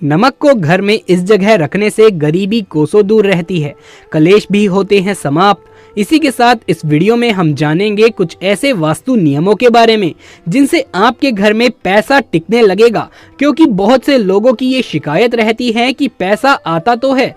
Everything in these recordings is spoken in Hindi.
नमक को घर में इस जगह रखने से गरीबी कोसों दूर रहती है, कलेश भी होते हैं समाप्त। इसी के साथ इस वीडियो में हम जानेंगे कुछ ऐसे वास्तु नियमों के बारे में जिनसे आपके घर में पैसा टिकने लगेगा, क्योंकि बहुत से लोगों की ये शिकायत रहती है कि पैसा आता तो है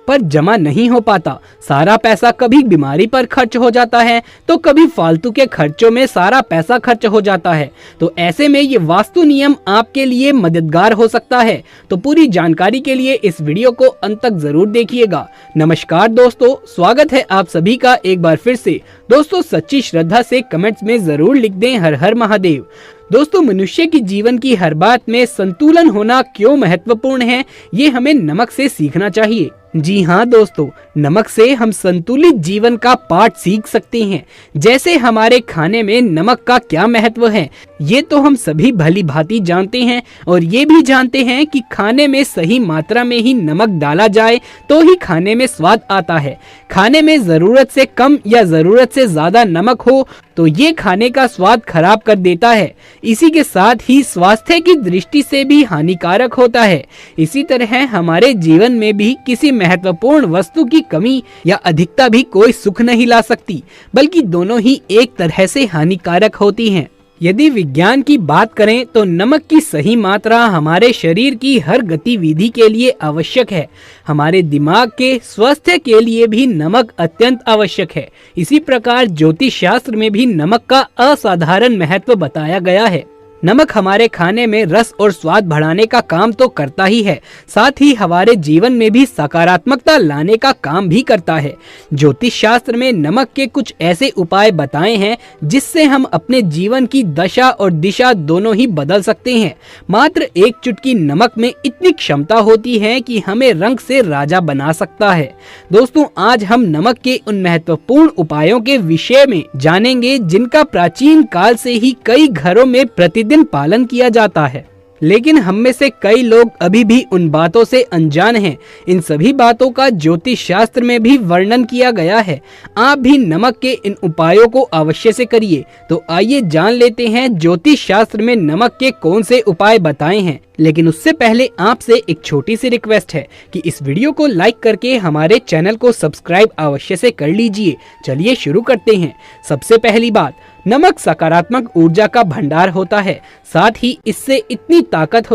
पर जमा नहीं हो पाता। सारा पैसा कभी बीमारी पर खर्च हो जाता है तो कभी फालतू के खर्चों में सारा पैसा खर्च हो जाता है। तो ऐसे में ये वास्तु नियम आपके लिए मददगार हो सकता है। तो पूरी जानकारी के लिए इस वीडियो को अंत तक जरूर देखिएगा। नमस्कार दोस्तों, स्वागत है आप सभी का एक बार फिर से। दोस्तों, सच्ची श्रद्धा से कमेंट्स में जरूर लिख दें हर हर महादेव। दोस्तों, मनुष्य की जीवन की हर बात में संतुलन होना क्यों महत्वपूर्ण है, ये हमें नमक से सीखना चाहिए। जी हाँ दोस्तों, नमक से हम संतुलित जीवन का पाठ सीख सकते हैं। जैसे हमारे खाने में नमक का क्या महत्व है, ये तो हम सभी भली भांति जानते हैं और ये भी जानते हैं कि खाने में सही मात्रा में ही नमक डाला जाए तो ही खाने में स्वाद आता है। खाने में जरूरत से कम या जरूरत से ज्यादा नमक हो तो ये खाने का स्वाद खराब कर देता है। इसी के साथ ही स्वास्थ्य की दृष्टि से भी हानिकारक होता है। इसी तरह हमारे जीवन में भी किसी महत्वपूर्ण वस्तु की कमी या अधिकता भी कोई सुख नहीं ला सकती, बल्कि दोनों ही एक तरह से हानिकारक होती हैं। यदि विज्ञान की बात करें तो नमक की सही मात्रा हमारे शरीर की हर गतिविधि के लिए आवश्यक है। हमारे दिमाग के स्वास्थ्य के लिए भी नमक अत्यंत आवश्यक है। इसी प्रकार ज्योतिष शास्त्र में भी नमक का असाधारण महत्व बताया गया है। नमक हमारे खाने में रस और स्वाद बढ़ाने का काम तो करता ही है, साथ ही हमारे जीवन में भी सकारात्मकता लाने का काम भी करता है। ज्योतिष शास्त्र में नमक के कुछ ऐसे उपाय बताए हैं जिससे हम अपने जीवन की दशा और दिशा दोनों ही बदल सकते हैं। मात्र एक चुटकी नमक में इतनी क्षमता होती है कि हमें रंग से राजा बना सकता है। दोस्तों, आज हम नमक के उन महत्वपूर्ण उपायों के विषय में जानेंगे जिनका प्राचीन काल से ही कई घरों में प्रतिदिन पालन किया जाता है, लेकिन हम में से कई लोग अभी भी उन बातों से अनजान हैं। इन सभी बातों का ज्योतिष शास्त्र में भी वर्णन किया गया है। आप भी नमक के इन उपायों को अवश्य से करिए। तो आइए जान लेते हैं ज्योतिष शास्त्र में नमक के कौन से उपाय बताए हैं। लेकिन उससे पहले आपसे एक छोटी सी रिक्वेस्ट है कि इस वीडियो को लाइक करके हमारे चैनल को सब्सक्राइब अवश्य से कर लीजिए। चलिए शुरू करते हैं। सबसे पहली बात, नमक सकारात्मक ऊर्जा का भंडार होता है। साथ ही इसमें इतनी ताकत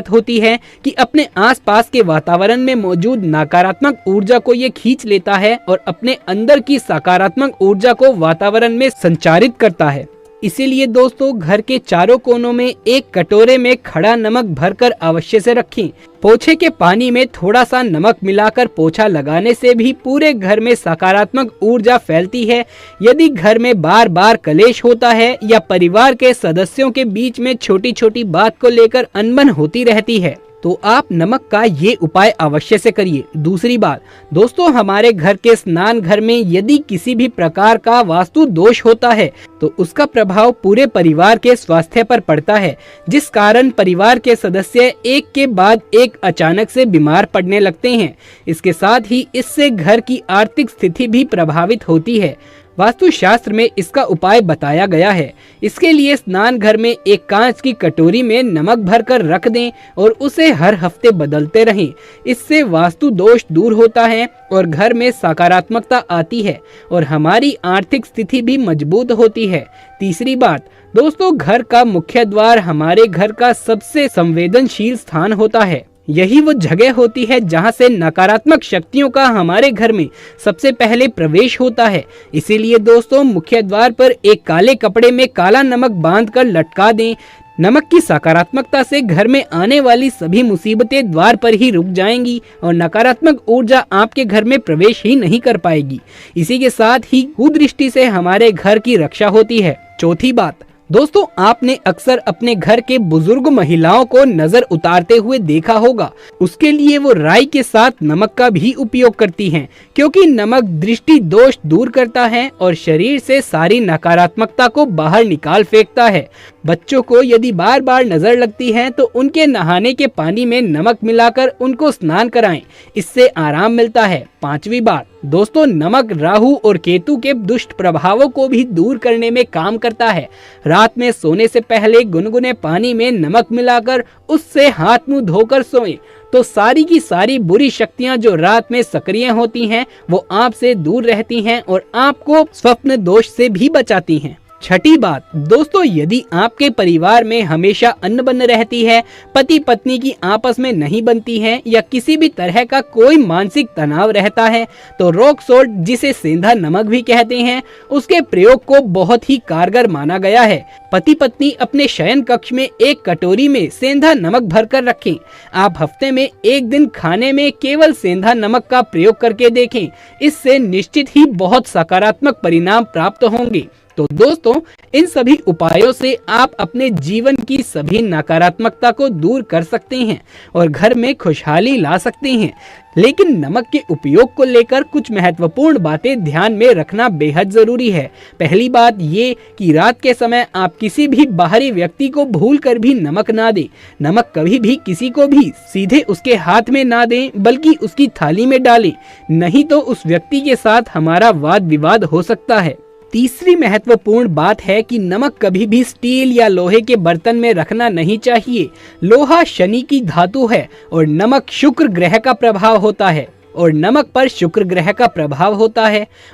होती है कि अपने आसपास के वातावरण में मौजूद नकारात्मक ऊर्जा को ये खींच लेता है और अपने अंदर की सकारात्मक ऊर्जा को वातावरण में संचारित करता है। इसीलिए दोस्तों, घर के चारों कोनों में एक कटोरे में खड़ा नमक भरकर अवश्य से रखें। पोछे के पानी में थोड़ा सा नमक मिलाकर पोछा लगाने से भी पूरे घर में सकारात्मक ऊर्जा फैलती है। यदि घर में बार बार कलेश होता है या परिवार के सदस्यों के बीच में छोटी छोटी बात को लेकर अनबन होती रहती है तो आप नमक का ये उपाय अवश्य से करिए। दूसरी बात दोस्तों, हमारे घर के स्नान घर में यदि किसी भी प्रकार का वास्तु दोष होता है तो उसका प्रभाव पूरे परिवार के स्वास्थ्य पर पड़ता है, जिस कारण परिवार के सदस्य एक के बाद एक अचानक से बीमार पड़ने लगते हैं। इसके साथ ही इससे घर की आर्थिक स्थिति भी प्रभावित होती है। वास्तु शास्त्र में इसका उपाय बताया गया है। इसके लिए स्नान घर में एक कांच की कटोरी में नमक भरकर रख दें और उसे हर हफ्ते बदलते रहें। इससे वास्तु दोष दूर होता है और घर में सकारात्मकता आती है और हमारी आर्थिक स्थिति भी मजबूत होती है। तीसरी बात दोस्तों, घर का मुख्य द्वार हमारे घर का सबसे संवेदनशील स्थान होता है। यही वो जगह होती है जहां से नकारात्मक शक्तियों का हमारे घर में सबसे पहले प्रवेश होता है। इसीलिए दोस्तों, मुख्य द्वार पर एक काले कपड़े में काला नमक बांधकर लटका दें। नमक की सकारात्मकता से घर में आने वाली सभी मुसीबतें द्वार पर ही रुक जाएंगी और नकारात्मक ऊर्जा आपके घर में प्रवेश ही नहीं कर पाएगी। इसी के साथ ही कुदृष्टि से हमारे घर की रक्षा होती है। चौथी बात दोस्तों, आपने अक्सर अपने घर के बुजुर्ग महिलाओं को नजर उतारते हुए देखा होगा। उसके लिए वो राई के साथ नमक का भी उपयोग करती हैं, क्योंकि नमक दृष्टि दोष दूर करता है और शरीर से सारी नकारात्मकता को बाहर निकाल फेंकता है। बच्चों को यदि बार बार नजर लगती है तो उनके नहाने के पानी में नमक मिलाकर उनको स्नान कराएं। इससे आराम मिलता है। पांचवी बात दोस्तों, नमक राहु और केतु के दुष्ट प्रभावों को भी दूर करने में काम करता है। रात में सोने से पहले गुनगुने पानी में नमक मिलाकर उससे हाथ मुंह धोकर सोएं, तो सारी की सारी बुरी शक्तियां जो रात में सक्रिय होती हैं वो आपसे दूर रहती हैं और आपको स्वप्न दोष से भी बचाती हैं। छठी बात दोस्तों, यदि आपके परिवार में हमेशा अनबन रहती है, पति पत्नी की आपस में नहीं बनती है या किसी भी तरह का कोई मानसिक तनाव रहता है, तो रॉक सॉल्ट, जिसे सेंधा नमक भी कहते हैं, उसके प्रयोग को बहुत ही कारगर माना गया है। पति पत्नी अपने शयन कक्ष में एक कटोरी में सेंधा नमक भरकर रखें। आप हफ्ते में एक दिन खाने में केवल सेंधा नमक का प्रयोग करके देखें, इससे निश्चित ही बहुत सकारात्मक परिणाम प्राप्त होंगे। तो दोस्तों, इन सभी उपायों से आप अपने जीवन की सभी नकारात्मकता को दूर कर सकते हैं और घर में खुशहाली ला सकते हैं। लेकिन नमक के उपयोग को लेकर कुछ महत्वपूर्ण बातें ध्यान में रखना बेहद जरूरी है। पहली बात ये कि रात के समय आप किसी भी बाहरी व्यक्ति को भूल कर भी नमक ना दें। नमक कभी भी किसी को भी सीधे उसके हाथ में ना दें, बल्कि उसकी थाली में डालें, नहीं तो उस व्यक्ति के साथ हमारा वाद विवाद हो सकता है। तीसरी महत्वपूर्ण बात है कि नमक कभी भी स्टील या लोहे के बर्तन में रखना नहीं चाहिए। लोहा शनि की धातु है और नमक शुक्र ग्रह का प्रभाव होता है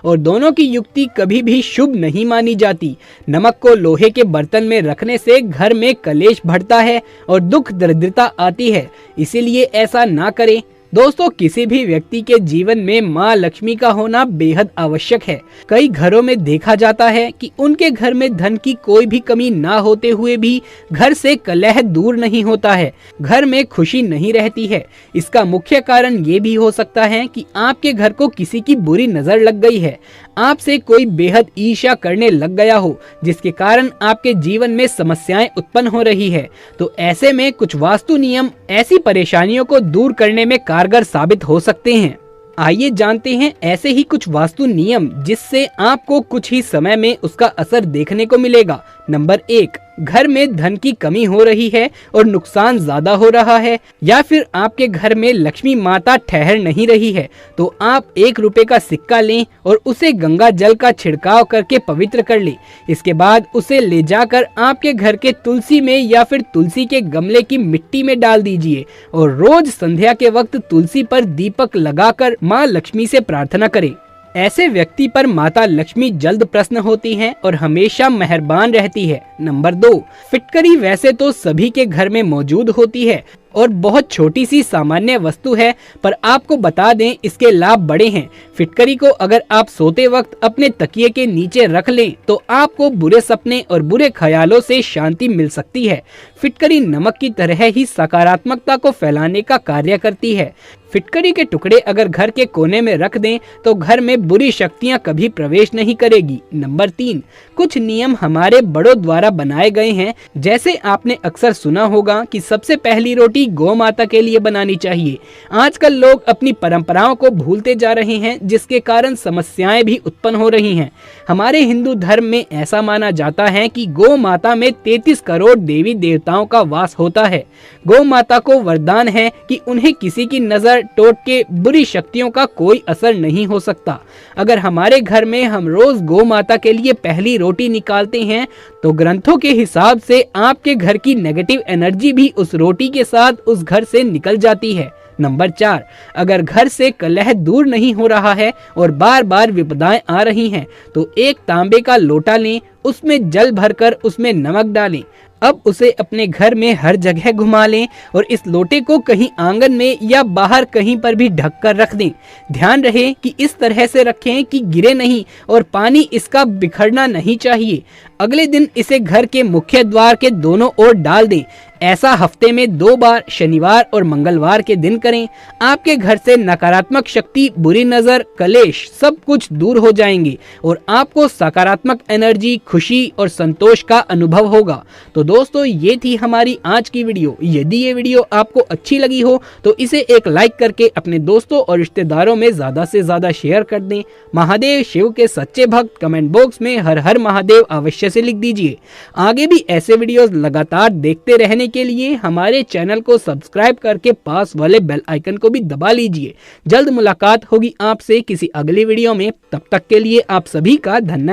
और दोनों की युक्ति कभी भी शुभ नहीं मानी जाती। नमक को लोहे के बर्तन में रखने से घर में कलेश बढ़ता है और दुख दरिद्रता आती है, इसीलिए ऐसा ना करें। दोस्तों, किसी भी व्यक्ति के जीवन में माँ लक्ष्मी का होना बेहद आवश्यक है। कई घरों में देखा जाता है कि उनके घर में धन की कोई भी कमी ना होते हुए भी घर से कलह दूर नहीं होता है, घर में खुशी नहीं रहती है। इसका मुख्य कारण ये भी हो सकता है कि आपके घर को किसी की बुरी नजर लग गई है, आपसे कोई बेहद ईर्ष्या करने लग गया हो, जिसके कारण आपके जीवन में समस्याएं उत्पन्न हो रही है। तो ऐसे में कुछ वास्तु नियम ऐसी परेशानियों को दूर करने में कारगर साबित हो सकते हैं। आइए जानते हैं ऐसे ही कुछ वास्तु नियम जिससे आपको कुछ ही समय में उसका असर देखने को मिलेगा। नंबर 1, घर में धन की कमी हो रही है और नुकसान ज्यादा हो रहा है, या फिर आपके घर में लक्ष्मी माता ठहर नहीं रही है, तो आप 1 रुपए का सिक्का लें और उसे गंगा जल का छिड़काव करके पवित्र कर लें। इसके बाद उसे ले जाकर आपके घर के तुलसी में या फिर तुलसी के गमले की मिट्टी में डाल दीजिए और रोज संध्या के वक्त तुलसी पर दीपक लगाकर माँ लक्ष्मी से प्रार्थना करें। ऐसे व्यक्ति पर माता लक्ष्मी जल्द प्रसन्न होती हैं और हमेशा मेहरबान रहती है। नंबर 2, फिटकरी वैसे तो सभी के घर में मौजूद होती है और बहुत छोटी सी सामान्य वस्तु है, पर आपको बता दें इसके लाभ बड़े हैं। फिटकरी को अगर आप सोते वक्त अपने तकिए के नीचे रख लें तो आपको बुरे सपने और बुरे ख्यालों से शांति मिल सकती है। फिटकरी नमक की तरह ही सकारात्मकता को फैलाने का कार्य करती है। फिटकरी के टुकड़े अगर घर के कोने में रख दें तो घर में बुरी शक्तियां कभी प्रवेश नहीं करेगी। नंबर 3, कुछ नियम हमारे बड़ों द्वारा बनाए गए हैं। जैसे आपने अक्सर सुना होगा कि सबसे पहली रोटी गौ माता के लिए बनानी चाहिए। आजकल लोग अपनी परंपराओं को भूलते जा रहे हैं, जिसके कारण समस्याएं भी उत्पन्न हो रही हैं। हमारे हिंदू धर्म में ऐसा माना जाता है कि गौ माता में 33 करोड़ देवी देवताओं का वास होता है। गौ माता को वरदान है कि उन्हें किसी की नजर, टोटके, बुरी शक्तियों का कोई असर नहीं हो सकता। अगर हमारे घर में हम रोज गौ माता के लिए पहली रोटी निकालते हैं तो ग्रंथों के हिसाब से आपके घर की नेगेटिव एनर्जी भी उस रोटी के साथ उस घर से निकल जाती है। नंबर 4, अगर घर से कलह दूर नहीं हो रहा है और बार बार विपदाएं आ रही हैं, तो एक तांबे का लोटा लें, उसमें जल भरकर उसमें नमक डालें। अब उसे अपने घर में हर जगह घुमा लें और इस लोटे को कहीं आंगन में या बाहर कहीं पर भी ढक कर रख दें। ध्यान रहे कि इस तरह से रखें कि गिरे नहीं और पानी इसका बिखरना नहीं चाहिए। अगले दिन इसे घर के मुख्य द्वार के दोनों ओर डाल दें। ऐसा हफ्ते में 2 बार, शनिवार और मंगलवार के दिन करें। आपके घर से नकारात्मक शक्ति, बुरी नजर, कलेश सब कुछ दूर हो जाएंगे और आपको सकारात्मक एनर्जी, खुशी और संतोष का अनुभव होगा। तो दोस्तों, ये थी हमारी आज की वीडियो। यदि ये वीडियो आपको अच्छी लगी हो तो इसे एक लाइक करके अपने दोस्तों और रिश्तेदारों में ज्यादा से ज्यादा शेयर कर दें। महादेव शिव के सच्चे भक्त कमेंट बॉक्स में हर हर महादेव अवश्य से लिख दीजिए। आगे भी ऐसे वीडियोस लगातार देखते रहने पाने के लिए हमारे चैनल को सब्सक्राइब करके पास वाले बेल आइकन को भी दबा लीजिए। जल्द मुलाकात होगी आपसे किसी अगली वीडियो में, तब तक के लिए आप सभी का धन्यवाद।